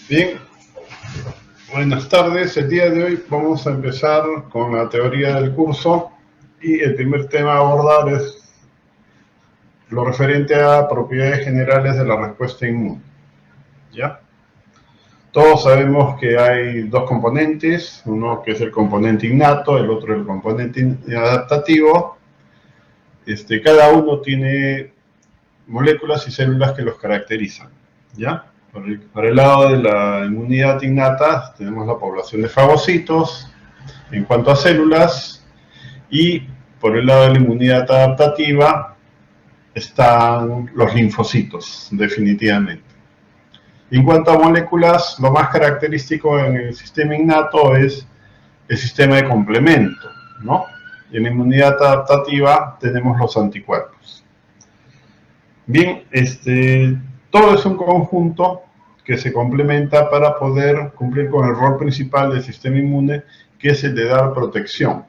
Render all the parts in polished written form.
Bien, buenas tardes. El día de hoy vamos a empezar con la teoría del curso y el primer tema a abordar es lo referente a propiedades generales de la respuesta inmune. ¿Ya? Todos sabemos que hay dos componentes, uno que es el componente innato, el otro el componente adaptativo. Cada uno tiene moléculas y células que los caracterizan. ¿Ya? Por el lado de la inmunidad innata tenemos la población de fagocitos en cuanto a células, y por el lado de la inmunidad adaptativa están los linfocitos, definitivamente. En cuanto a moléculas, lo más característico en el sistema innato es el sistema de complemento, ¿no? Y en la inmunidad adaptativa tenemos los anticuerpos. Bien, todo es un conjunto que se complementa para poder cumplir con el rol principal del sistema inmune, que es el de dar protección,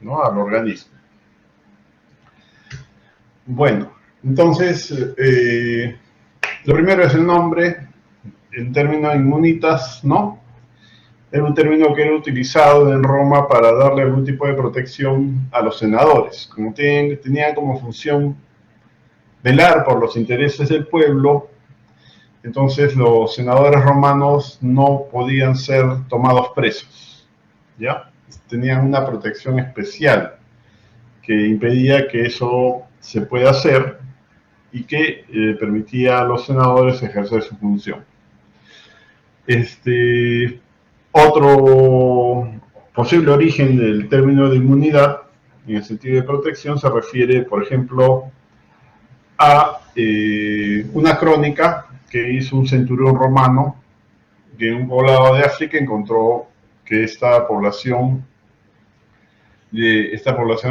¿no?, al organismo. Bueno, entonces, lo primero es el nombre, el término inmunitas, ¿no? Era un término que era utilizado en Roma para darle algún tipo de protección a los senadores. Como tenían como función velar por los intereses del pueblo, entonces los senadores romanos no podían ser tomados presos, ¿ya? Tenían una protección especial que impedía que eso se pueda hacer y que permitía a los senadores ejercer su función. Otro posible origen del término de inmunidad, en el sentido de protección, se refiere, por ejemplo, a una crónica que hizo un centurión romano que en un poblado de África encontró que esta población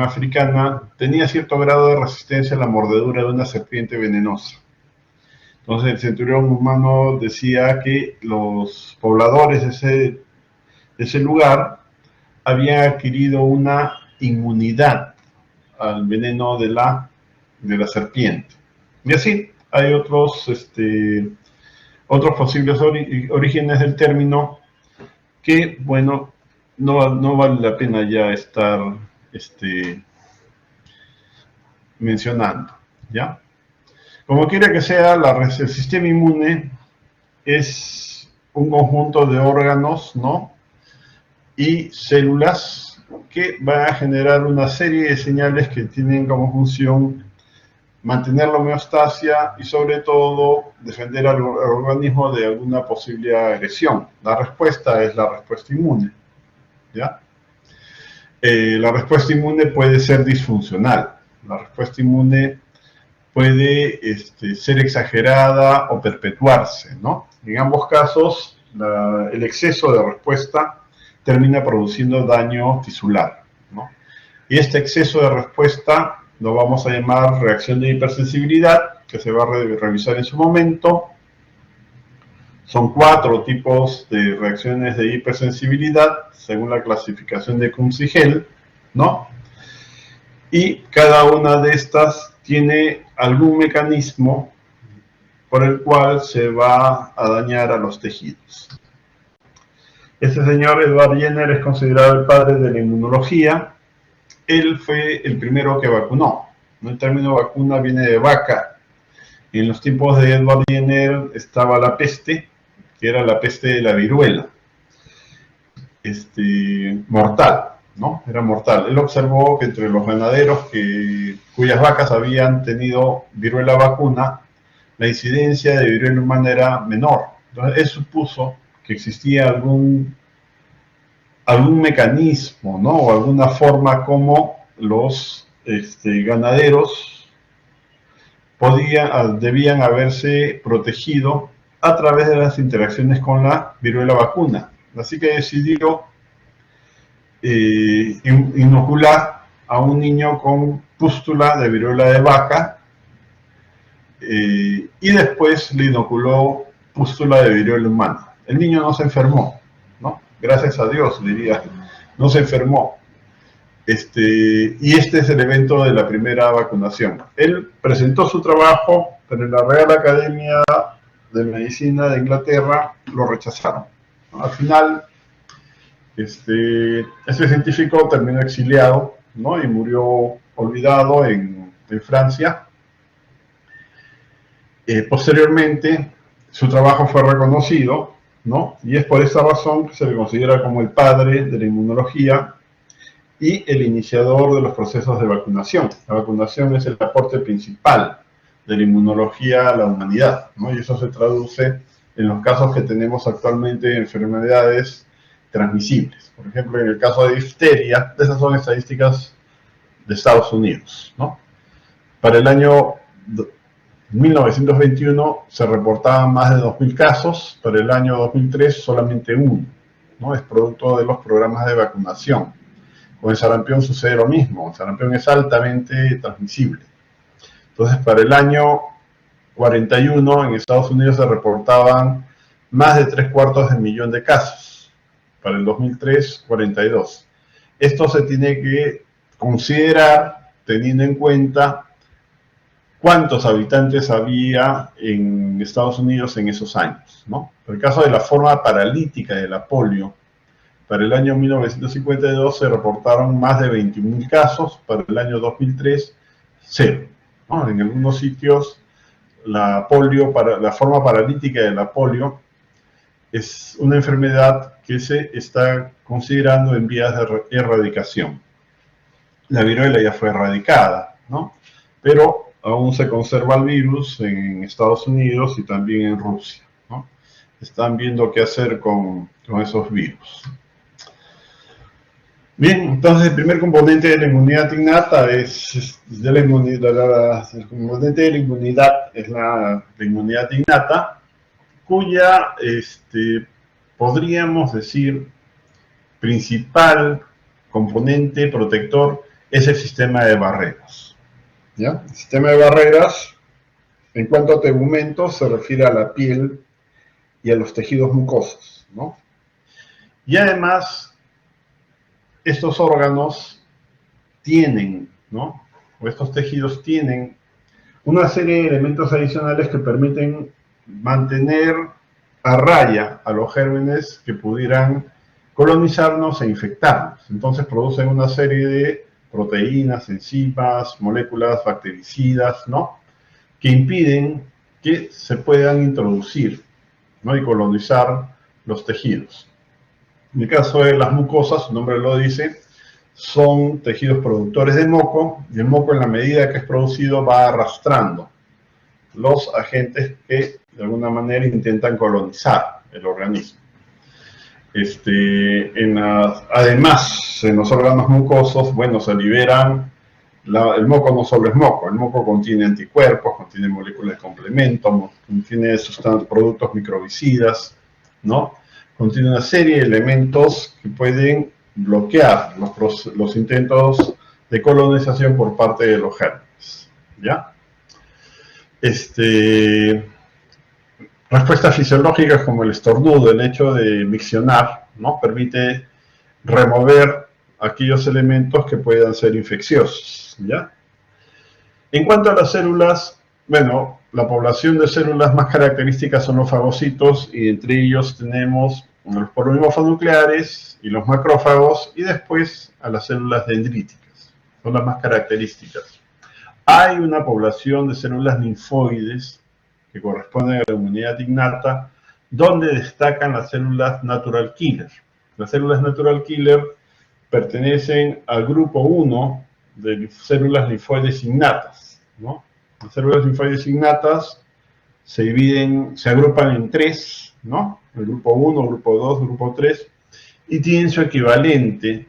africana tenía cierto grado de resistencia a la mordedura de una serpiente venenosa. Entonces el centurión humano decía que los pobladores de ese lugar habían adquirido una inmunidad al veneno de la serpiente. Y así hay otros posibles orígenes del término que, bueno, no vale la pena ya estar mencionando, ¿ya? Como quiera que sea, el sistema inmune es un conjunto de órganos, ¿no?, y células que van a generar una serie de señales que tienen como función mantener la homeostasia y, sobre todo, defender al organismo de alguna posible agresión. La respuesta es la respuesta inmune, ¿ya? La respuesta inmune puede ser disfuncional. La respuesta inmune puede ser exagerada o perpetuarse, ¿no? En ambos casos, el exceso de respuesta termina produciendo daño tisular, ¿no? Y este exceso de respuesta lo vamos a llamar reacción de hipersensibilidad, que se va a revisar en su momento. Son 4 tipos de reacciones de hipersensibilidad, según la clasificación de Kunz-Hell, ¿no? Y cada una de estas tiene algún mecanismo por el cual se va a dañar a los tejidos. Este señor Edward Jenner es considerado el padre de la inmunología. Él fue el primero que vacunó. El término vacuna viene de vaca. En los tiempos de Edward Jenner estaba la peste, que era la peste de la viruela. Mortal, ¿no? Era mortal. Él observó que entre los ganaderos cuyas vacas habían tenido viruela vacuna, la incidencia de viruela humana era menor. Entonces, él supuso que existía algún mecanismo, ¿no?, o alguna forma como los ganaderos debían haberse protegido a través de las interacciones con la viruela vacuna. Así que decidió inocular a un niño con pústula de viruela de vaca y después le inoculó pústula de viruela humana. El niño no se enfermó, ¿no? Gracias a Dios, diría, no se enfermó. Y este es el evento de la primera vacunación. Él presentó su trabajo, pero en la Real Academia de Medicina de Inglaterra lo rechazaron. Al final, este científico terminó exiliado, ¿no? Y murió olvidado en Francia. Posteriormente, su trabajo fue reconocido, ¿no? Y es por esa razón que se le considera como el padre de la inmunología y el iniciador de los procesos de vacunación. La vacunación es el aporte principal de la inmunología a la humanidad, ¿no? Y eso se traduce en los casos que tenemos actualmente de enfermedades transmisibles. Por ejemplo, en el caso de difteria, esas son estadísticas de Estados Unidos, ¿no? Para el año 1921 se reportaban más de 2.000 casos, para el año 2003 solamente uno, ¿no? Es producto de los programas de vacunación. Con el sarampión sucede lo mismo, el sarampión es altamente transmisible. Entonces, para el año 41 en Estados Unidos se reportaban más de 750.000 de casos, para el 2003 42. Esto se tiene que considerar teniendo en cuenta cuántos habitantes había en Estados Unidos en esos años, ¿no? En el caso de la forma paralítica de la polio, para el año 1952 se reportaron más de 21.000 casos, para el año 2003, cero, ¿no? En algunos sitios la forma paralítica de la polio es una enfermedad que se está considerando en vías de erradicación. La viruela ya fue erradicada, ¿no? Pero aún se conserva el virus en Estados Unidos y también en Rusia, ¿no? Están viendo qué hacer con esos virus. Bien, entonces el primer componente de la inmunidad innata es la inmunidad innata, cuya, podríamos decir, principal componente protector es el sistema de barreras. ¿Ya? El sistema de barreras, en cuanto a tegumentos, se refiere a la piel y a los tejidos mucosos, ¿no? Y además, estos órganos tienen, ¿no? O estos tejidos tienen una serie de elementos adicionales que permiten mantener a raya a los gérmenes que pudieran colonizarnos e infectarnos. Entonces producen una serie de proteínas, enzimas, moléculas bactericidas, ¿no? Que impiden que se puedan introducir, ¿no? Y colonizar los tejidos. En el caso de las mucosas, su nombre lo dice, son tejidos productores de moco, y el moco, en la medida que es producido, va arrastrando los agentes que de alguna manera intentan colonizar el organismo. Además, en los órganos mucosos, bueno, se liberan, el moco no solo es moco, el moco contiene anticuerpos, contiene moléculas de complemento, contiene productos microbicidas, ¿no? Contiene una serie de elementos que pueden bloquear los intentos de colonización por parte de los gérmenes, ¿ya? Respuestas fisiológicas como el estornudo, el hecho de miccionar, ¿no? Permite remover aquellos elementos que puedan ser infecciosos, ¿ya? En cuanto a las células, bueno, la población de células más características son los fagocitos, y entre ellos tenemos los polimorfonucleares y los macrófagos, y después a las células dendríticas, son las más características. Hay una población de células linfoides que corresponden a la inmunidad innata, donde destacan las células natural killer. Las células natural killer pertenecen al grupo 1 de células linfoides innatas, ¿no? Las células linfoides innatas se agrupan en 3, ¿no? El grupo 1, grupo 2, grupo 3, y tienen su equivalente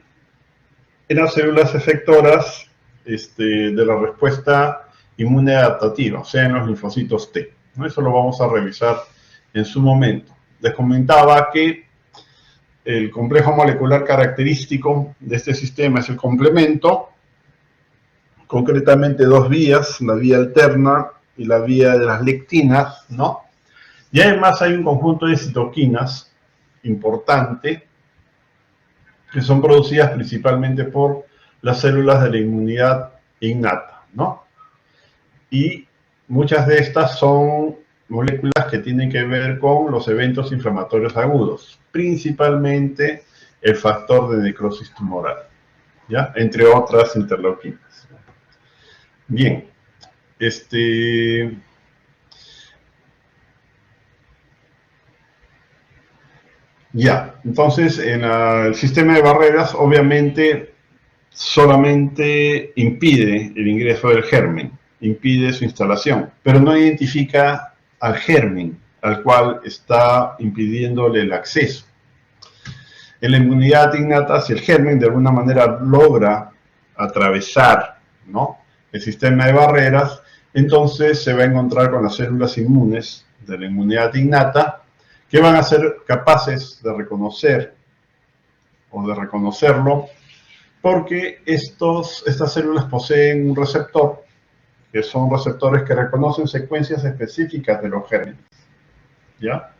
en las células efectoras de la respuesta inmune adaptativa, o sea, en los linfocitos T, ¿no? Eso lo vamos a revisar en su momento. Les comentaba que el complejo molecular característico de este sistema es el complemento, concretamente dos vías, la vía alterna y la vía de las lectinas, ¿no? Y además hay un conjunto de citoquinas importante que son producidas principalmente por las células de la inmunidad innata, ¿no? Y muchas de estas son moléculas que tienen que ver con los eventos inflamatorios agudos, principalmente el factor de necrosis tumoral, ¿ya? Entre otras interleuquinas. Bien, ya, entonces en el sistema de barreras obviamente solamente impide el ingreso del germen, impide su instalación, pero no identifica al germen al cual está impidiéndole el acceso. En la inmunidad innata, si el germen de alguna manera logra atravesar, ¿no?, el sistema de barreras, entonces se va a encontrar con las células inmunes de la inmunidad innata que van a ser capaces de reconocer o de reconocerlo porque estas células poseen un receptor, que son receptores que reconocen secuencias específicas de los gérmenes, ¿ya?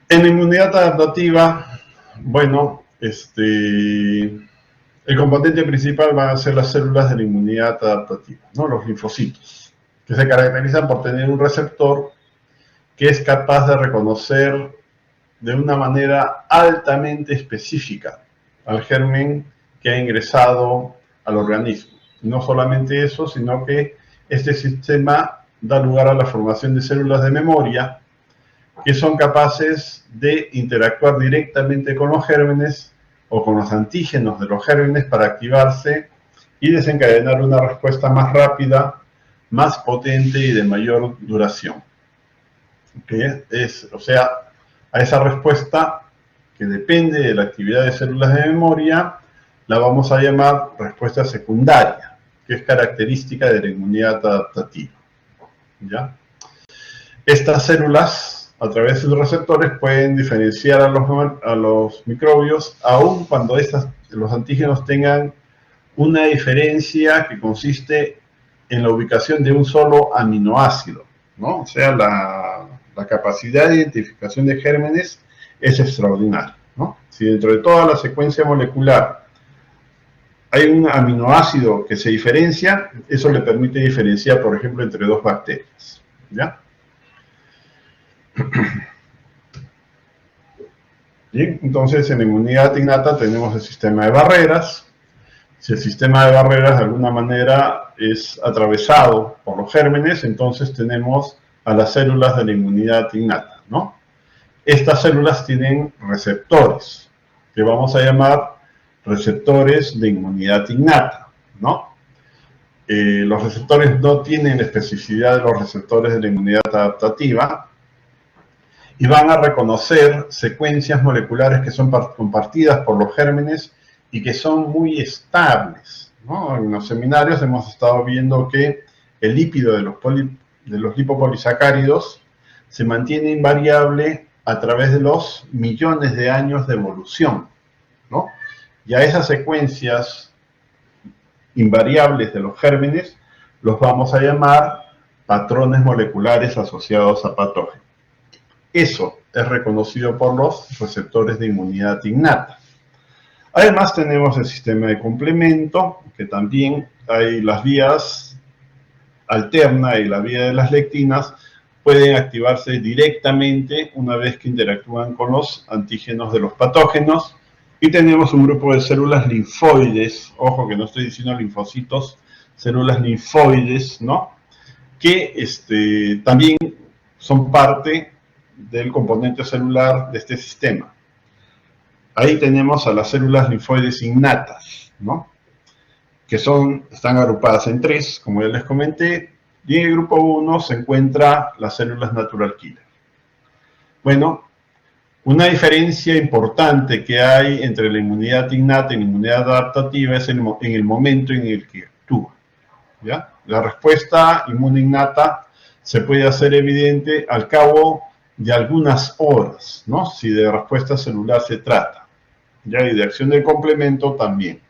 En la inmunidad adaptativa, bueno, el componente principal van a ser las células de la inmunidad adaptativa, ¿no? Los linfocitos, que se caracterizan por tener un receptor que es capaz de reconocer de una manera altamente específica al germen que ha ingresado al organismo. No solamente eso, sino que este sistema da lugar a la formación de células de memoria que son capaces de interactuar directamente con los gérmenes o con los antígenos de los gérmenes para activarse y desencadenar una respuesta más rápida, más potente y de mayor duración. O sea, a esa respuesta que depende de la actividad de células de memoria, la vamos a llamar respuesta secundaria, que es característica de la inmunidad adaptativa, ¿ya? Estas células, a través de sus receptores, pueden diferenciar a los microbios, aun cuando los antígenos tengan una diferencia que consiste en la ubicación de un solo aminoácido, ¿no? O sea, la capacidad de identificación de gérmenes es extraordinaria, ¿no? Si dentro de toda la secuencia molecular hay un aminoácido que se diferencia, eso le permite diferenciar, por ejemplo, entre dos bacterias, ¿ya? Bien, entonces en la inmunidad innata tenemos el sistema de barreras. Si el sistema de barreras de alguna manera es atravesado por los gérmenes, entonces tenemos a las células de la inmunidad innata, ¿no? Estas células tienen receptores, que vamos a llamar receptores de inmunidad innata, ¿no? Los receptores no tienen la especificidad de los receptores de la inmunidad adaptativa y van a reconocer secuencias moleculares que son compartidas por los gérmenes y que son muy estables, ¿no? En los seminarios hemos estado viendo que el lípido de los lipopolisacáridos se mantiene invariable a través de los millones de años de evolución, ¿no? Y a esas secuencias invariables de los gérmenes los vamos a llamar patrones moleculares asociados a patógenos. Eso es reconocido por los receptores de inmunidad innata. Además tenemos el sistema de complemento, que también hay las vías alterna y la vía de las lectinas, pueden activarse directamente una vez que interactúan con los antígenos de los patógenos. Y tenemos un grupo de células linfoides, ojo que no estoy diciendo linfocitos, células linfoides, ¿no? Que también son parte del componente celular de este sistema. Ahí tenemos a las células linfoides innatas, ¿no? Que están agrupadas en tres, como ya les comenté, y en el grupo 1 se encuentran las células natural killer. Bueno, una diferencia importante que hay entre la inmunidad innata y la inmunidad adaptativa es en el momento en el que actúa, ¿ya? La respuesta inmune innata se puede hacer evidente al cabo de algunas horas, ¿no? Si de respuesta celular se trata, ¿ya? Y de acción del complemento también.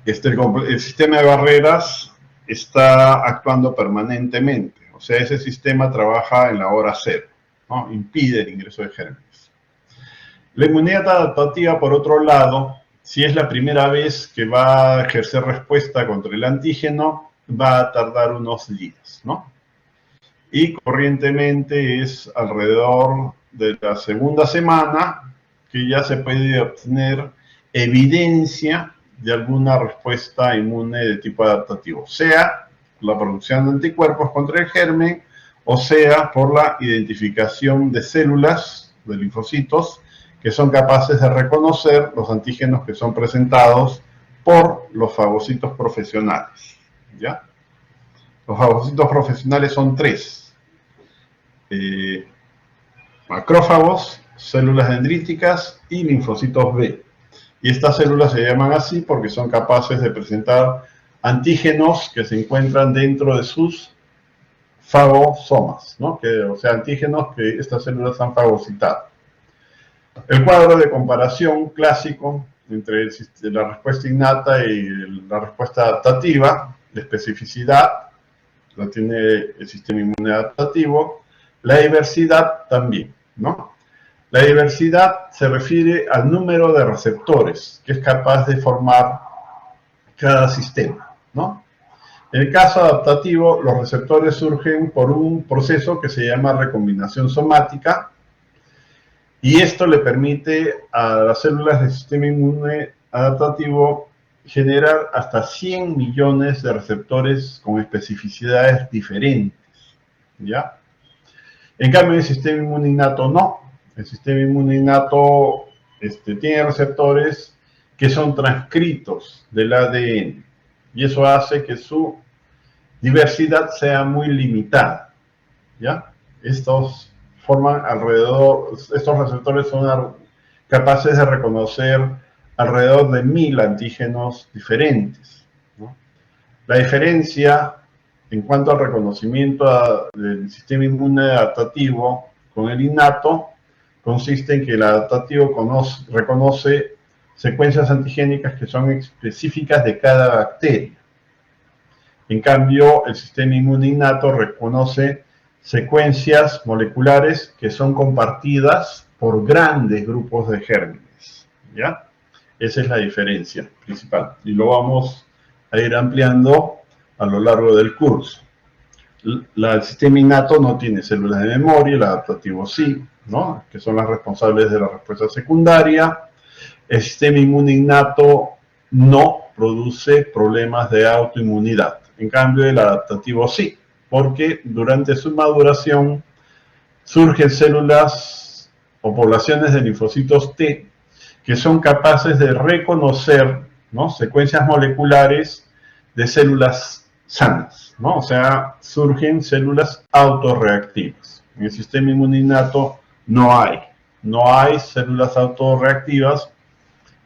El sistema de barreras está actuando permanentemente, o sea, ese sistema trabaja en la hora cero, ¿no? Impide el ingreso de gérmenes. La inmunidad adaptativa, por otro lado, si es la primera vez que va a ejercer respuesta contra el antígeno, va a tardar unos días, ¿no? y corrientemente es alrededor de la segunda semana que ya se puede obtener evidencia de alguna respuesta inmune de tipo adaptativo, sea la producción de anticuerpos contra el germen o sea por la identificación de células, de linfocitos, que son capaces de reconocer los antígenos que son presentados por los fagocitos profesionales. ¿Ya? Los fagocitos profesionales son tres. Macrófagos, células dendríticas y linfocitos B. Y estas células se llaman así porque son capaces de presentar antígenos que se encuentran dentro de sus fagosomas, ¿no? O sea, antígenos que estas células han fagocitado. El cuadro de comparación clásico entre la respuesta innata y la respuesta adaptativa, de especificidad, la tiene el sistema inmune adaptativo, la diversidad también, ¿no? La diversidad se refiere al número de receptores que es capaz de formar cada sistema, ¿no? En el caso adaptativo, los receptores surgen por un proceso que se llama recombinación somática y esto le permite a las células del sistema inmune adaptativo generar hasta 100 millones de receptores con especificidades diferentes, ¿ya? En cambio, el sistema inmune innato no. El sistema inmune innato tiene receptores que son transcritos del ADN y eso hace que su diversidad sea muy limitada, ¿ya? Estos receptores son capaces de reconocer alrededor de 1000 antígenos diferentes, ¿no? La diferencia en cuanto al reconocimiento del sistema inmune adaptativo con el innato consiste en que el adaptativo reconoce secuencias antigénicas que son específicas de cada bacteria. En cambio, el sistema inmune innato reconoce secuencias moleculares que son compartidas por grandes grupos de gérmenes, ¿ya? Esa es la diferencia principal y lo vamos a ir ampliando a lo largo del curso. El sistema innato no tiene células de memoria, el adaptativo sí, ¿no? Que son las responsables de la respuesta secundaria. El sistema inmune innato no produce problemas de autoinmunidad. En cambio, el adaptativo sí, porque durante su maduración surgen células o poblaciones de linfocitos T que son capaces de reconocer, ¿no?, secuencias moleculares de células sanas, ¿no? O sea, surgen células autorreactivas. En el sistema inmune innato no hay células autorreactivas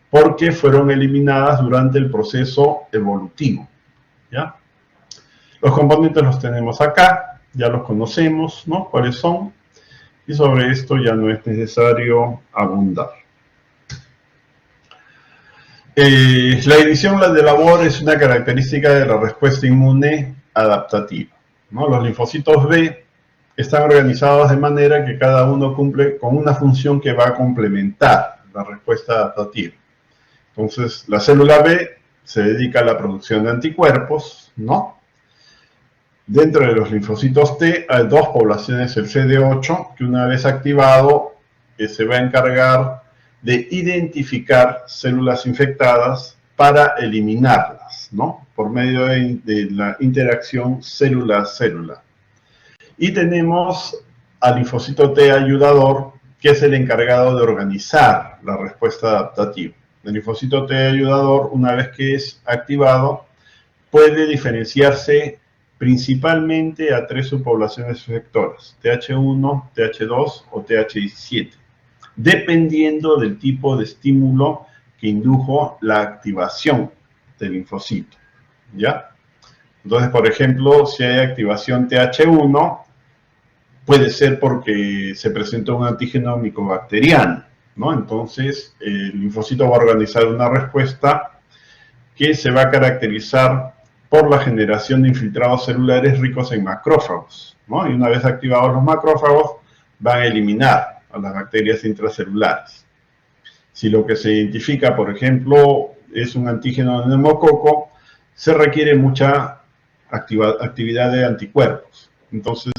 porque fueron eliminadas durante el proceso evolutivo, ¿ya? Los componentes los tenemos acá, ya los conocemos, ¿no?, cuáles son, y sobre esto ya no es necesario abundar. La división de labor es una característica de la respuesta inmune adaptativa, ¿no? Los linfocitos B están organizados de manera que cada uno cumple con una función que va a complementar la respuesta adaptativa. Entonces, la célula B se dedica a la producción de anticuerpos, ¿no? Dentro de los linfocitos T hay dos poblaciones, el CD8, que una vez activado se va a encargar de identificar células infectadas para eliminarlas, ¿no?, por medio de la interacción célula-célula. Y tenemos al linfocito T ayudador, que es el encargado de organizar la respuesta adaptativa. El linfocito T ayudador, una vez que es activado, puede diferenciarse principalmente a tres subpoblaciones efectoras: TH1, TH2 o TH17, dependiendo del tipo de estímulo que indujo la activación del linfocito, ¿ya? Entonces, por ejemplo, si hay activación TH1, puede ser porque se presentó un antígeno micobacteriano, ¿no? Entonces, el linfocito va a organizar una respuesta que se va a caracterizar por la generación de infiltrados celulares ricos en macrófagos, ¿no? Y una vez activados los macrófagos, van a eliminar a las bacterias intracelulares. Si lo que se identifica, por ejemplo, es un antígeno de neumococo, se requiere mucha actividad de anticuerpos. Entonces,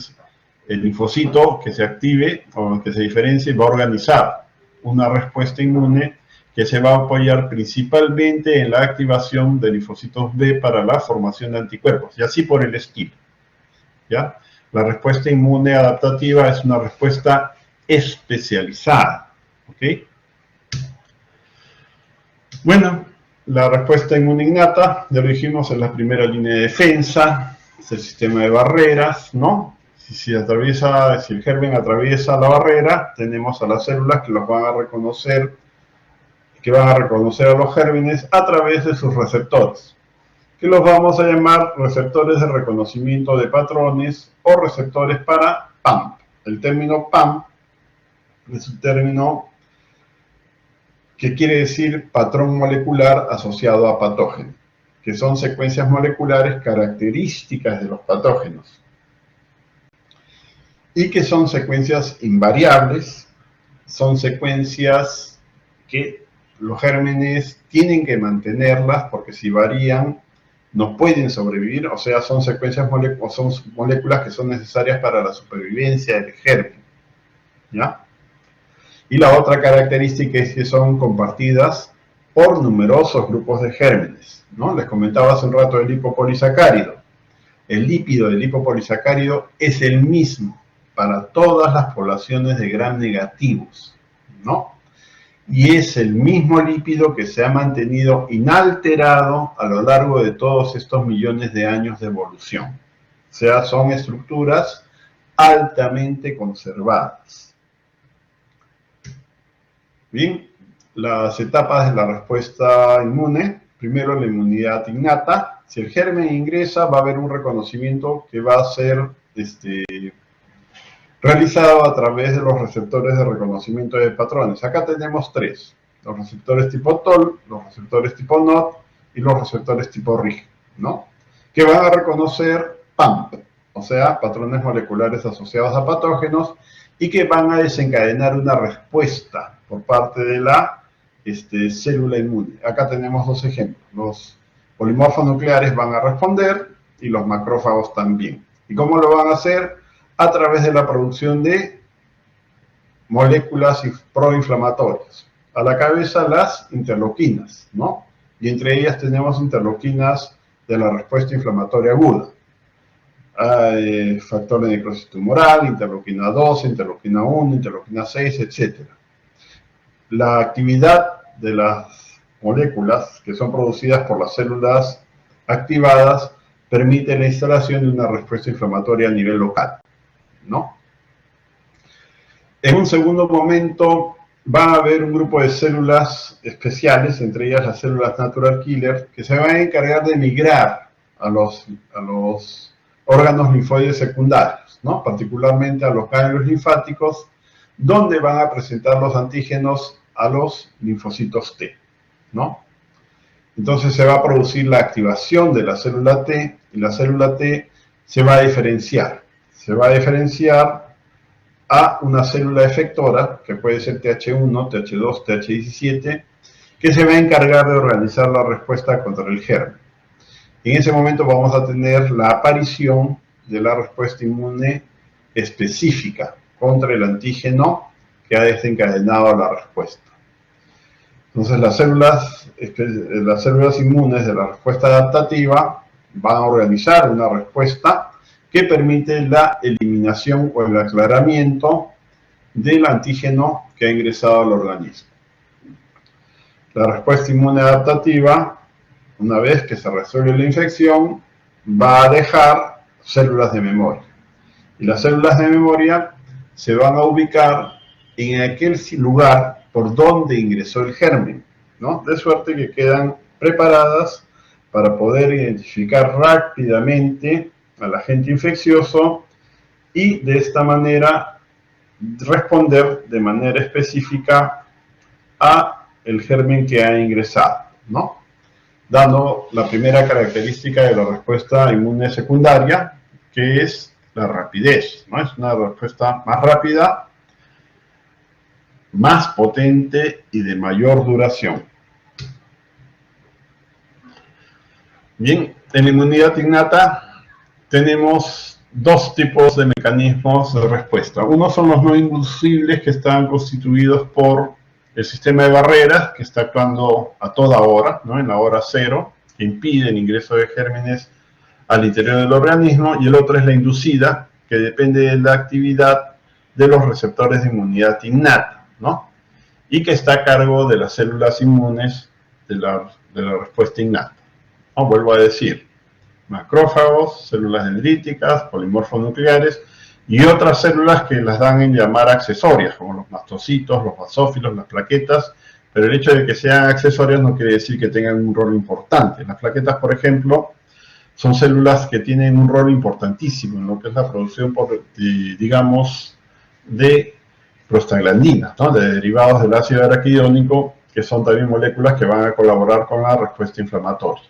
el linfocito que se active o que se diferencie va a organizar una respuesta inmune que se va a apoyar principalmente en la activación de linfocitos B para la formación de anticuerpos, y así por el estilo, ¿ya? La respuesta inmune adaptativa es una respuesta especializada, ¿ok? Bueno, la respuesta inmune innata, ya lo dijimos, es la primera línea de defensa, es el sistema de barreras, ¿no? Si el germen atraviesa la barrera, tenemos a las células que los van a reconocer, que van a reconocer a los gérmenes a través de sus receptores, que los vamos a llamar receptores de reconocimiento de patrones o receptores para PAMP. El término PAMP es un término que quiere decir patrón molecular asociado a patógeno, que son secuencias moleculares características de los patógenos y que son secuencias invariables, son secuencias que los gérmenes tienen que mantenerlas porque si varían no pueden sobrevivir, o sea, son secuencias son moléculas que son necesarias para la supervivencia del germen, ¿ya? Y la otra característica es que son compartidas por numerosos grupos de gérmenes, ¿no? Les comentaba hace un rato el lipopolisacárido. El lípido del lipopolisacárido es el mismo para todas las poblaciones de gram negativos, ¿no? Y es el mismo lípido que se ha mantenido inalterado a lo largo de todos estos millones de años de evolución. O sea, son estructuras altamente conservadas. Bien, las etapas de la respuesta inmune. Primero, la inmunidad innata. Si el germen ingresa, va a haber un reconocimiento que va a ser realizado a través de los receptores de reconocimiento de patrones. Acá tenemos tres: los receptores tipo TOL, los receptores tipo NOT y los receptores tipo RIG, ¿no? Que van a reconocer PAMP, o sea, patrones moleculares asociados a patógenos, y que van a desencadenar una respuesta por parte de la célula inmune. Acá tenemos dos ejemplos. Los polimorfos nucleares van a responder y los macrófagos también. ¿Y cómo lo van a hacer? A través de la producción de moléculas proinflamatorias. A la cabeza las interleuquinas, ¿no? Y entre ellas tenemos interleuquinas de la respuesta inflamatoria aguda. Hay factor de necrosis tumoral, interleuquina 12, interleuquina 1, interleuquina 6, etc. La actividad de las moléculas que son producidas por las células activadas permite la instalación de una respuesta inflamatoria a nivel local, ¿no? En un segundo momento va a haber un grupo de células especiales, entre ellas las células natural killer, que se van a encargar de migrar a los órganos linfoides secundarios, ¿no? Particularmente a los ganglios linfáticos, donde van a presentar los antígenos a los linfocitos T, ¿no? Entonces se va a producir la activación de la célula T, y la célula T se va a diferenciar. Se va a diferenciar a una célula efectora, que puede ser TH1, TH2, TH17, que se va a encargar de organizar la respuesta contra el germen. En ese momento vamos a tener la aparición de la respuesta inmune específica contra el antígeno que ha desencadenado la respuesta. Entonces las células inmunes de la respuesta adaptativa van a organizar una respuesta que permite la eliminación o el aclaramiento del antígeno que ha ingresado al organismo. La respuesta inmune adaptativa, una vez que se resuelve la infección, va a dejar células de memoria. Y las células de memoria se van a ubicar en aquel lugar por donde ingresó el germen, ¿no? De suerte que quedan preparadas para poder identificar rápidamente al agente infeccioso y de esta manera responder de manera específica a el germen que ha ingresado, ¿no? Dando la primera característica de la respuesta inmune secundaria, que es la rapidez, ¿no? Es una respuesta más rápida, más potente y de mayor duración. Bien, en la inmunidad innata tenemos dos tipos de mecanismos de respuesta. Uno son los no inducibles, que están constituidos por el sistema de barreras, que está actuando a toda hora, ¿no? En la hora cero, que impide el ingreso de gérmenes al interior del organismo, y el otro es la inducida, que depende de la actividad de los receptores de inmunidad innata, ¿no? Y que está a cargo de las células inmunes de la respuesta innata. ¿No? Vuelvo a decir, macrófagos, células dendríticas, polimorfos nucleares y otras células que las dan en llamar accesorias, como los mastocitos, los basófilos, las plaquetas, pero el hecho de que sean accesorias no quiere decir que tengan un rol importante. Las plaquetas, por ejemplo, son células que tienen un rol importantísimo en lo que es la producción, digamos, de prostaglandinas, ¿no? De derivados del ácido araquidónico, que son también moléculas que van a colaborar con la respuesta inflamatoria,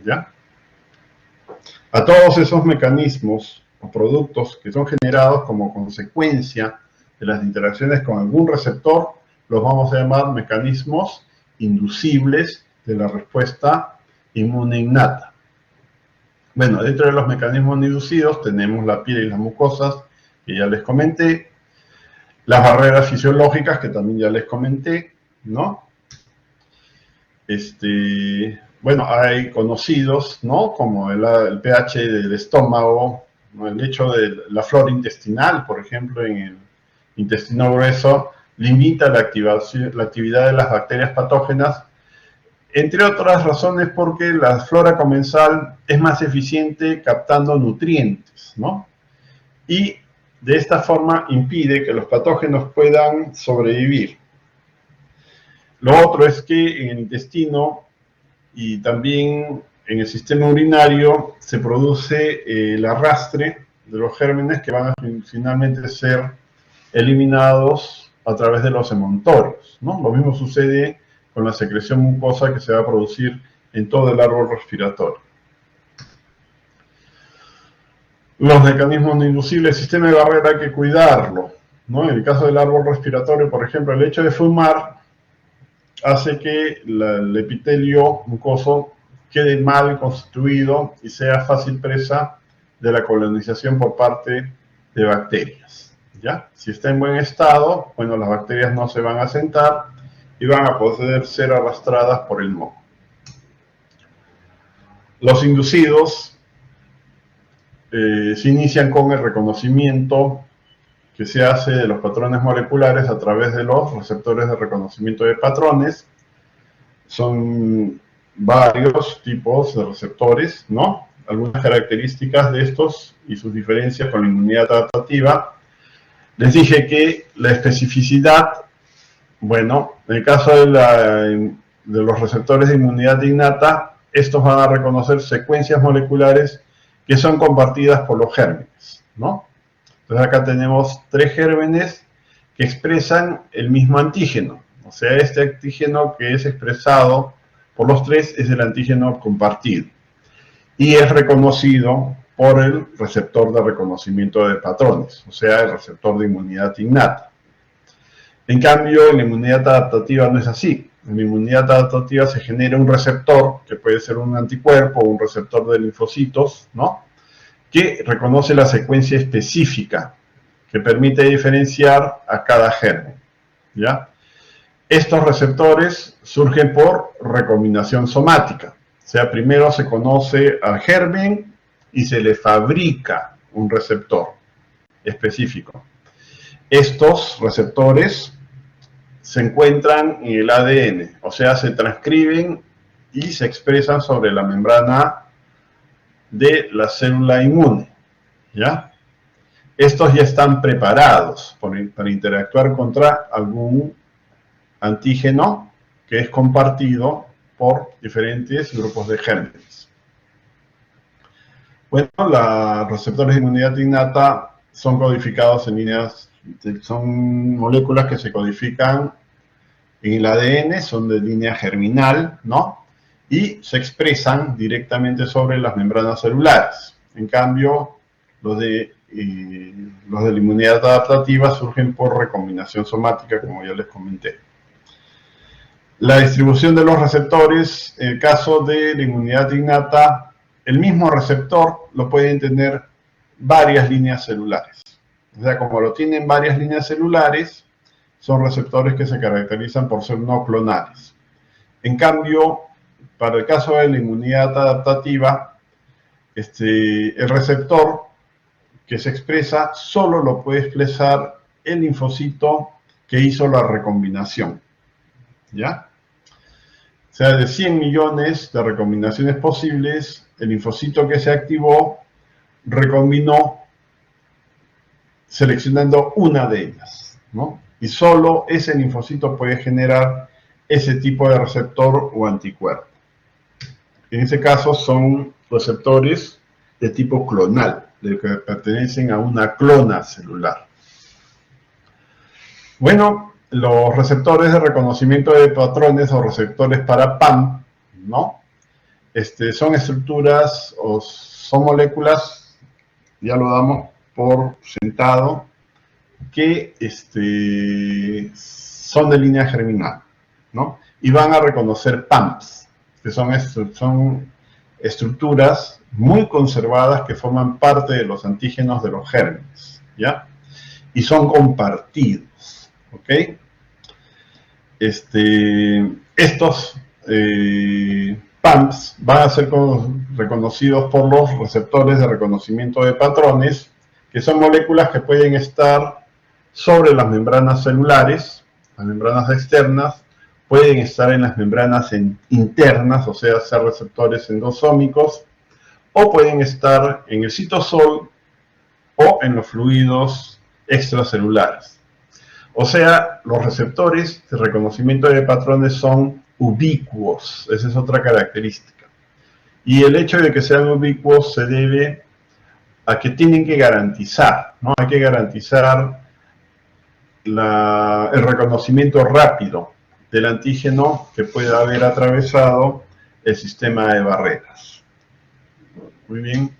¿ya? A todos esos mecanismos o productos que son generados como consecuencia de las interacciones con algún receptor, los vamos a llamar mecanismos inducibles de la respuesta inmune innata. Bueno, dentro de los mecanismos inducidos tenemos la piel y las mucosas, que ya les comenté, las barreras fisiológicas, que también ya les comenté, ¿no? Bueno, hay conocidos, ¿no? Como el pH del estómago, ¿no? El hecho de la flora intestinal, por ejemplo, en el intestino grueso, limita la actividad de las bacterias patógenas, entre otras razones porque la flora comensal es más eficiente captando nutrientes, ¿no? Y de esta forma impide que los patógenos puedan sobrevivir. Lo otro es que en el intestino y también en el sistema urinario se produce el arrastre de los gérmenes que van a finalmente ser eliminados a través de los emontorios, ¿no? Lo mismo sucede con la secreción mucosa que se va a producir en todo el árbol respiratorio. Los mecanismos no inducibles, el sistema de barrera hay que cuidarlo, ¿no? En el caso del árbol respiratorio, por ejemplo, el hecho de fumar hace que el epitelio mucoso quede mal constituido y sea fácil presa de la colonización por parte de bacterias, ¿ya? Si está en buen estado, bueno, las bacterias no se van a sentar y van a poder ser arrastradas por el moco. Los inducidos se inician con el reconocimiento que se hace de los patrones moleculares a través de los receptores de reconocimiento de patrones. Son varios tipos de receptores, ¿no? Algunas características de estos y sus diferencias con la inmunidad adaptativa. Les dije que la especificidad, bueno, en el caso de los receptores de inmunidad innata, estos van a reconocer secuencias moleculares que son compartidas por los gérmenes, ¿no? Entonces acá tenemos 3 gérmenes que expresan el mismo antígeno. O sea, este antígeno que es expresado por los 3 es el antígeno compartido. Y es reconocido por el receptor de reconocimiento de patrones, o sea, el receptor de inmunidad innata. En cambio, en la inmunidad adaptativa no es así. En la inmunidad adaptativa se genera un receptor, que puede ser un anticuerpo o un receptor de linfocitos, ¿no? Que reconoce la secuencia específica que permite diferenciar a cada germen, ¿ya? Estos receptores surgen por recombinación somática. O sea, primero se conoce al germen y se le fabrica un receptor específico. Estos receptores se encuentran en el ADN, o sea, se transcriben y se expresan sobre la membrana de la célula inmune, ¿ya? Estos ya están preparados para interactuar contra algún antígeno que es compartido por diferentes grupos de gérmenes. Bueno, los receptores de inmunidad innata son codificados en líneas, son moléculas que se codifican en el ADN, son de línea germinal, ¿no? Y se expresan directamente sobre las membranas celulares. En cambio, los de la inmunidad adaptativa surgen por recombinación somática, como ya les comenté. La distribución de los receptores, en el caso de la inmunidad innata, el mismo receptor lo pueden tener varias líneas celulares. O sea, como lo tienen varias líneas celulares, son receptores que se caracterizan por ser no clonales. En cambio, para el caso de la inmunidad adaptativa, el receptor que se expresa solo lo puede expresar el linfocito que hizo la recombinación. ¿Ya? O sea, de 100 millones de recombinaciones posibles, el linfocito que se activó recombinó seleccionando una de ellas, ¿no? Y solo ese linfocito puede generar ese tipo de receptor o anticuerpo. En ese caso son receptores de tipo clonal, de que pertenecen a una clona celular. Bueno, los receptores de reconocimiento de patrones o receptores para PAM, ¿no? Son estructuras o son moléculas, ya lo damos por sentado, que son de línea germinal, ¿no? Y van a reconocer PAMs, que son estructuras muy conservadas que forman parte de los antígenos de los gérmenes, ¿ya? Y son compartidos, ¿ok? Estos PAMs van a ser reconocidos por los receptores de reconocimiento de patrones, que son moléculas que pueden estar sobre las membranas celulares, las membranas externas, pueden estar en las membranas internas, o sea, ser receptores endosómicos, o pueden estar en el citosol o en los fluidos extracelulares. O sea, los receptores de reconocimiento de patrones son ubicuos, esa es otra característica. Y el hecho de que sean ubicuos se debe a que tienen que garantizar, ¿no? Hay que garantizar el reconocimiento rápido del antígeno que pueda haber atravesado el sistema de barreras. Muy bien.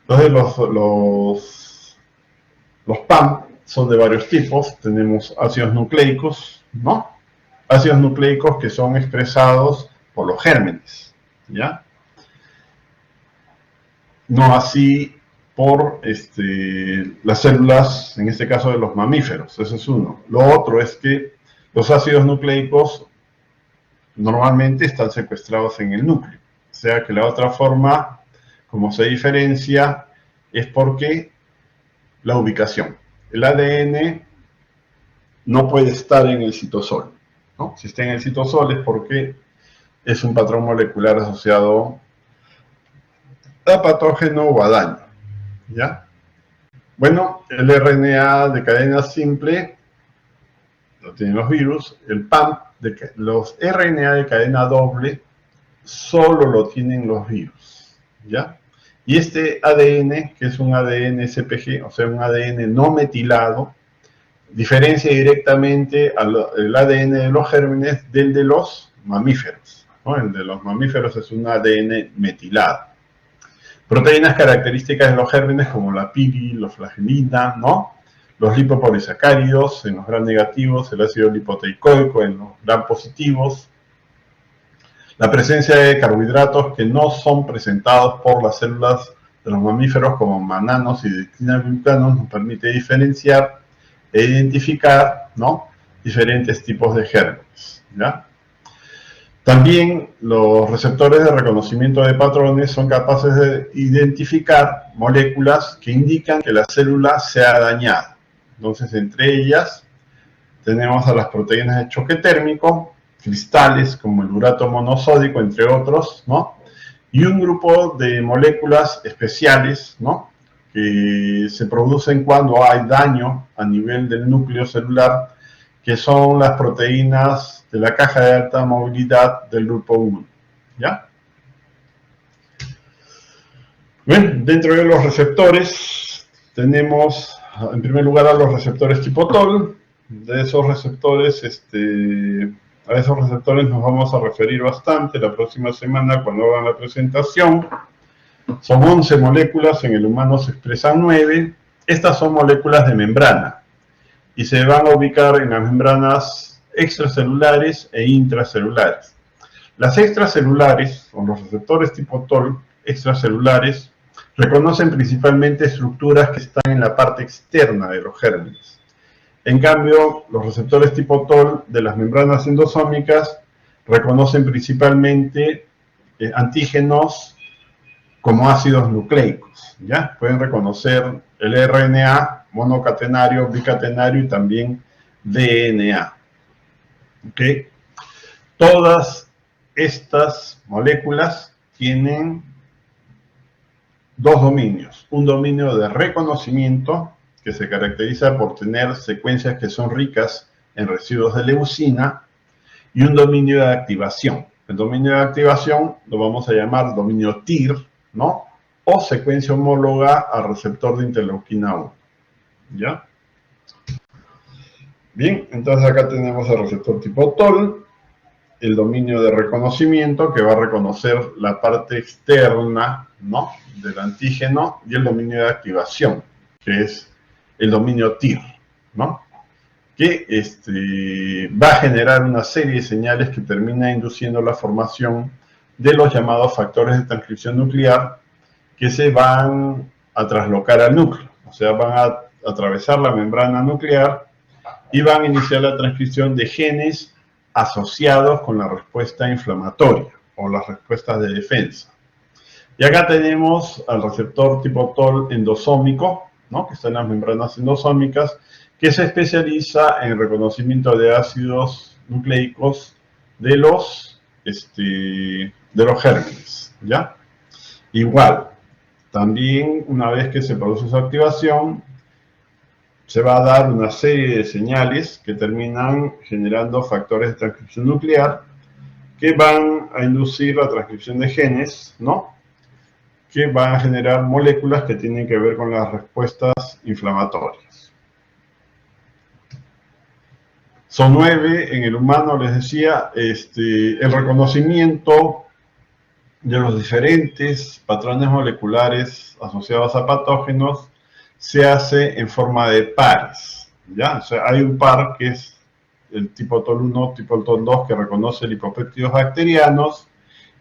Entonces los PAM son de varios tipos. Tenemos ácidos nucleicos, ¿no? Ácidos nucleicos que son expresados por los gérmenes, ¿ya? No así por las células, en este caso de los mamíferos, ese es uno. Lo otro es que los ácidos nucleicos normalmente están secuestrados en el núcleo. O sea que la otra forma, como se diferencia, es porque la ubicación. El ADN no puede estar en el citosol, ¿no? Si está en el citosol es porque es un patrón molecular asociado a patógeno o a daño, ¿ya? Bueno, el RNA de cadena simple lo tienen los virus, el PAM, los RNA de cadena doble solo lo tienen los virus, ¿ya? Y este ADN, que es un ADN SPG, o sea, un ADN no metilado, diferencia directamente el ADN de los gérmenes del de los mamíferos, ¿no? El de los mamíferos es un ADN metilado. Proteínas características de los gérmenes como la piroflagilina, ¿no? Los lipopolisacáridos en los gram negativos, el ácido lipoteicoico en los gram positivos, la presencia de carbohidratos que no son presentados por las células de los mamíferos como mananos y dextrina-glucanos nos permite diferenciar e identificar, ¿no? Diferentes tipos de gérmenes, ¿ya? También los receptores de reconocimiento de patrones son capaces de identificar moléculas que indican que la célula se ha dañado. Entonces, entre ellas tenemos a las proteínas de choque térmico, cristales como el urato monosódico, entre otros, ¿no? Y un grupo de moléculas especiales, ¿no? Que se producen cuando hay daño a nivel del núcleo celular, que son las proteínas de la caja de alta movilidad del grupo 1, ¿ya? Bien, dentro de los receptores tenemos, en primer lugar, a los receptores tipo TOL. De esos receptores, a esos receptores nos vamos a referir bastante la próxima semana cuando hagan la presentación. Son 11 moléculas, en el humano se expresan 9. Estas son moléculas de membrana y se van a ubicar en las membranas extracelulares e intracelulares. Las extracelulares, o los receptores tipo TOL extracelulares, reconocen principalmente estructuras que están en la parte externa de los gérmenes. En cambio, los receptores tipo TOL de las membranas endosómicas reconocen principalmente antígenos como ácidos nucleicos, ¿ya? Pueden reconocer el RNA monocatenario, bicatenario y también DNA. ¿Ok? Todas estas moléculas tienen dos dominios. Un dominio de reconocimiento, que se caracteriza por tener secuencias que son ricas en residuos de leucina, y un dominio de activación. El dominio de activación lo vamos a llamar dominio TIR, ¿no? O secuencia homóloga al receptor de interleuquina 1. ¿Ya? Bien, entonces acá tenemos el receptor tipo TOL, el dominio de reconocimiento, que va a reconocer la parte externa, ¿no?, del antígeno, y el dominio de activación, que es el dominio TIR, ¿no?, que va a generar una serie de señales que termina induciendo la formación de los llamados factores de transcripción nuclear, que se van a traslocar al núcleo, o sea, van a atravesar la membrana nuclear y van a iniciar la transcripción de genes asociados con la respuesta inflamatoria o las respuestas de defensa. Y acá tenemos al receptor tipo TOL endosómico, ¿no?, que está en las membranas endosómicas, que se especializa en el reconocimiento de ácidos nucleicos de los gérmenes, ¿ya? Igual, también una vez que se produce su activación, se va a dar una serie de señales que terminan generando factores de transcripción nuclear que van a inducir la transcripción de genes, ¿no?, que van a generar moléculas que tienen que ver con las respuestas inflamatorias. Son 9 en el humano, les decía. El reconocimiento de los diferentes patrones moleculares asociados a patógenos se hace en forma de pares, ¿ya? O sea, hay un par que es el tipo TOL1, tipo TOL2, que reconoce lipopéptidos bacterianos,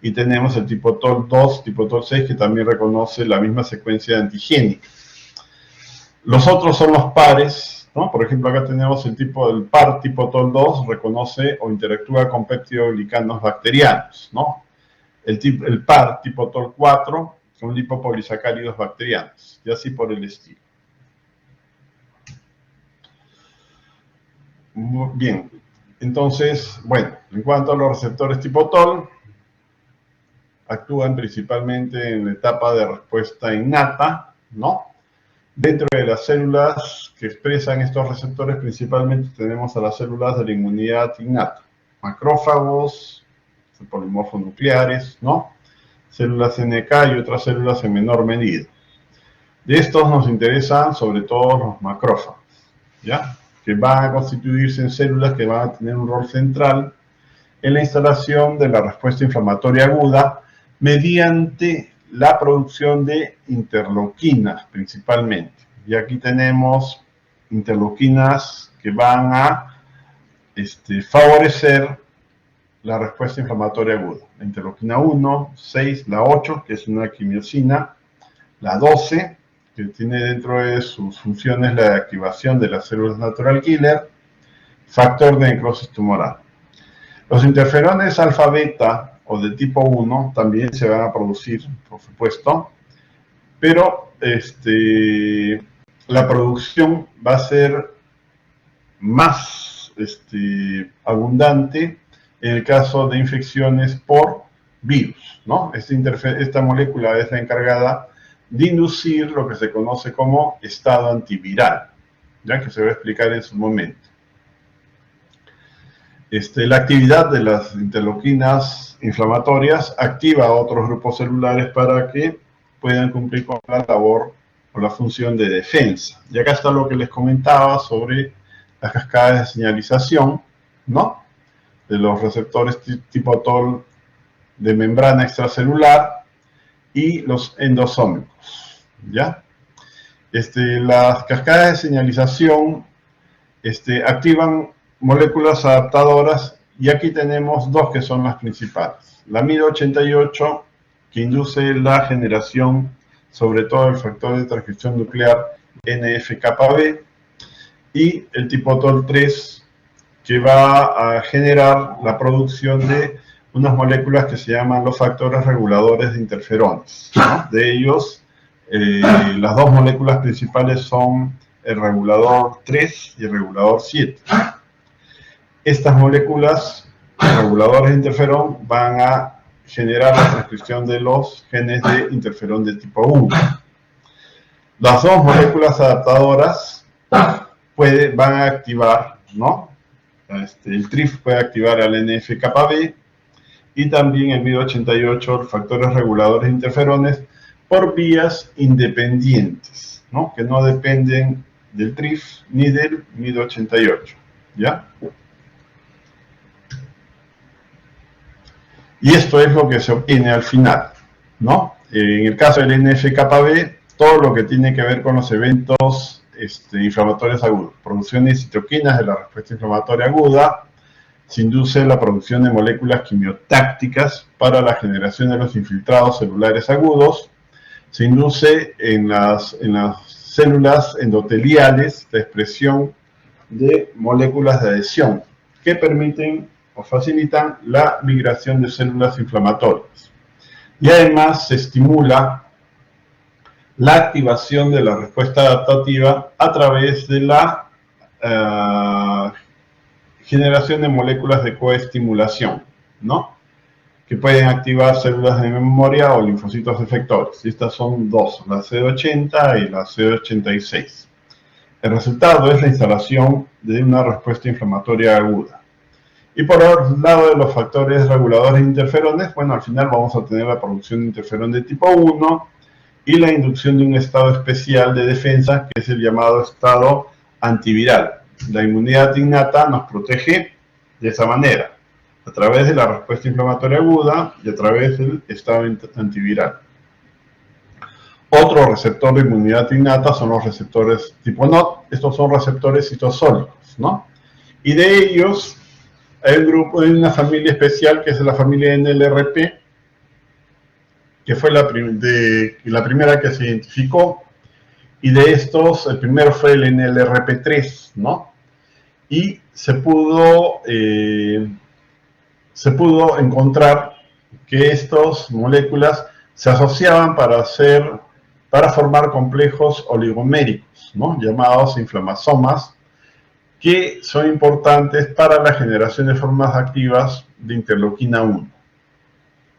y tenemos el tipo TOL2, tipo TOL6, que también reconoce la misma secuencia antigénica. Los otros son los pares, ¿no? Por ejemplo, acá tenemos el par tipo TOL2, reconoce o interactúa con peptidoglicanos bacterianos, ¿no? El par tipo TOL4 son lipopolisacáridos bacterianos, y así por el estilo. Bien, entonces, bueno, en cuanto a los receptores tipo TOL, actúan principalmente en la etapa de respuesta innata, ¿no? Dentro de las células que expresan estos receptores, principalmente tenemos a las células de la inmunidad innata, macrófagos, polimorfos nucleares, ¿no?, células NK y otras células en menor medida. De estos nos interesan sobre todo los macrófagos, ¿ya?, que van a constituirse en células que van a tener un rol central en la instalación de la respuesta inflamatoria aguda mediante la producción de interleuquinas principalmente. Y aquí tenemos interleuquinas que van a favorecer la respuesta inflamatoria aguda. La interleuquina 1, 6, la 8, que es una quimiosina, la 12, que tiene dentro de sus funciones la activación de las células natural killer, factor de necrosis tumoral. Los interferones alfa-beta o de tipo 1 también se van a producir, por supuesto, pero la producción va a ser más abundante en el caso de infecciones por virus, ¿no? Esta molécula es la encargada de inducir lo que se conoce como estado antiviral, ya que se va a explicar en su momento. La actividad de las interleuquinas inflamatorias activa a otros grupos celulares para que puedan cumplir con la labor o la función de defensa. Y acá está lo que les comentaba sobre las cascadas de señalización, ¿no?, de los receptores tipo TOL de membrana extracelular y los endosómicos, ¿ya? Las cascadas de señalización activan moléculas adaptadoras, y aquí tenemos dos que son las principales. La MID88, que induce la generación sobre todo el factor de transcripción nuclear NF-κB, y el tipo TOL3, que va a generar la producción de unas moléculas que se llaman los factores reguladores de interferones, ¿no? De ellos, las dos moléculas principales son el regulador 3 y el regulador 7. Estas moléculas, reguladores de interferón, van a generar la transcripción de los genes de interferón de tipo 1. Las dos moléculas adaptadoras van a activar, ¿no? El TRIF puede activar al NF-κB y también el MID88, los factores reguladores de interferones, por vías independientes, ¿no? Que no dependen del TRIF ni del MID88, ¿ya? Y esto es lo que se obtiene al final, ¿no? En el caso del NF-κB, todo lo que tiene que ver con los eventos inflamatorios agudos, producción de citoquinas de la respuesta inflamatoria aguda, se induce la producción de moléculas quimiotácticas para la generación de los infiltrados celulares agudos, se induce en las células endoteliales la expresión de moléculas de adhesión que permiten o facilitan la migración de células inflamatorias. Y además se estimula la activación de la respuesta adaptativa a través de la generación de moléculas de coestimulación, ¿no? Que pueden activar células de memoria o linfocitos efectores. Y estas son dos, la CD80 y la CD86. El resultado es la instalación de una respuesta inflamatoria aguda. Y por el lado de los factores reguladores de interferones, bueno, al final vamos a tener la producción de interferón de tipo 1 y la inducción de un estado especial de defensa, que es el llamado estado antiviral. La inmunidad innata nos protege de esa manera, a través de la respuesta inflamatoria aguda y a través del estado antiviral. Otro receptor de inmunidad innata son los receptores tipo NOT. Estos son receptores citosólicos, ¿no? Y de ellos hay una familia especial que es la familia NLRP, que fue la primera que se identificó, y de estos, el primero fue el NLRP3, ¿no? Y se pudo encontrar que estas moléculas se asociaban para formar complejos oligoméricos, ¿no? Llamados inflamasomas, que son importantes para la generación de formas activas de interleuquina 1.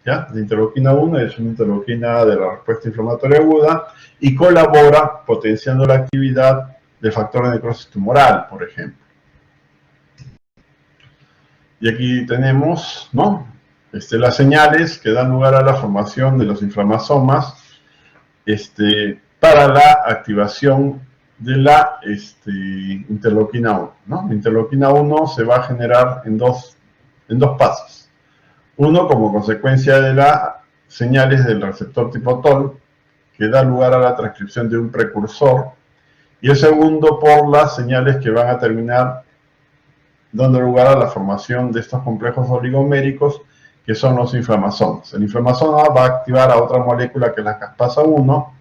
¿Ya? La interleuquina 1 es una interleuquina de la respuesta inflamatoria aguda y colabora potenciando la actividad del factor de necrosis tumoral, por ejemplo. Y aquí tenemos, ¿no? Las señales que dan lugar a la formación de los inflamasomas para la activación de la interleuquina 1, ¿no? La interleuquina 1 se va a generar en dos pasos. Uno, como consecuencia de las señales del receptor tipo TOL, que da lugar a la transcripción de un precursor, y el segundo, por las señales que van a terminar dando lugar a la formación de estos complejos oligoméricos, que son los inflamasomas. El inflamasoma va a activar a otra molécula que es la caspasa 1,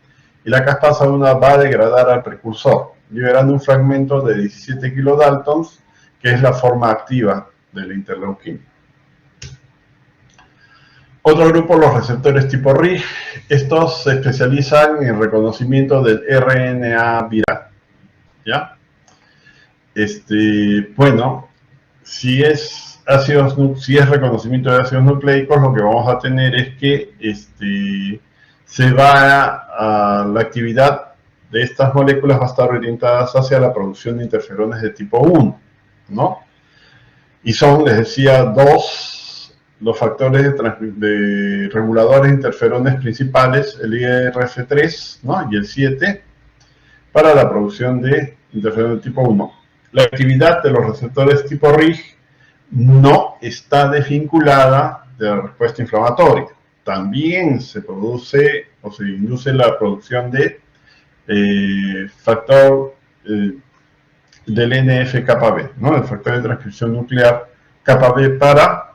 y la caspasa 1 va a degradar al precursor, liberando un fragmento de 17 kilodaltons, que es la forma activa de la interleuquina. Otro grupo, los receptores tipo RIG. Estos se especializan en reconocimiento del RNA viral, ¿ya? Bueno, si es reconocimiento de ácidos nucleicos, lo que vamos a tener es que la actividad de estas moléculas va a estar orientada hacia la producción de interferones de tipo 1, ¿no? Y son, les decía, dos los factores de reguladores de interferones principales, el IRF3, ¿no? Y el 7, para la producción de interferones de tipo 1. La actividad de los receptores tipo RIG no está desvinculada de la respuesta inflamatoria. También se produce o se induce la producción de factor del NF-κB, ¿no? El factor de transcripción nuclear κB, para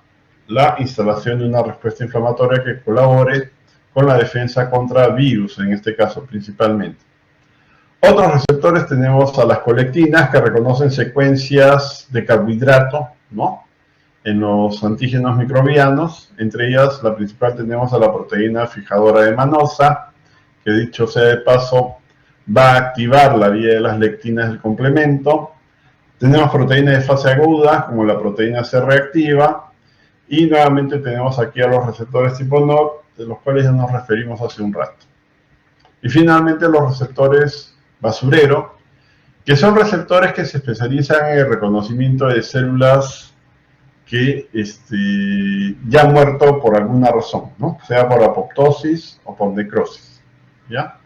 la instalación de una respuesta inflamatoria que colabore con la defensa contra virus, en este caso principalmente. Otros receptores tenemos a las colectinas, que reconocen secuencias de carbohidrato, ¿no?, en los antígenos microbianos. Entre ellas, la principal tenemos a la proteína fijadora de manosa, que dicho sea de paso, va a activar la vía de las lectinas del complemento. Tenemos proteínas de fase aguda, como la proteína C reactiva, y nuevamente tenemos aquí a los receptores tipo NOD, de los cuales ya nos referimos hace un rato. Y finalmente los receptores basurero, que son receptores que se especializan en el reconocimiento de células que ya han muerto por alguna razón, ¿no?, sea por apoptosis o por necrosis, ¿ya?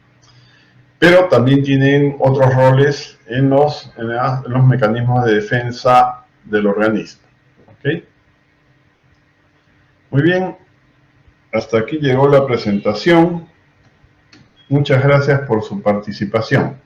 Pero también tienen otros roles en los mecanismos de defensa del organismo, ¿ok? Muy bien, hasta aquí llegó la presentación. Muchas gracias por su participación.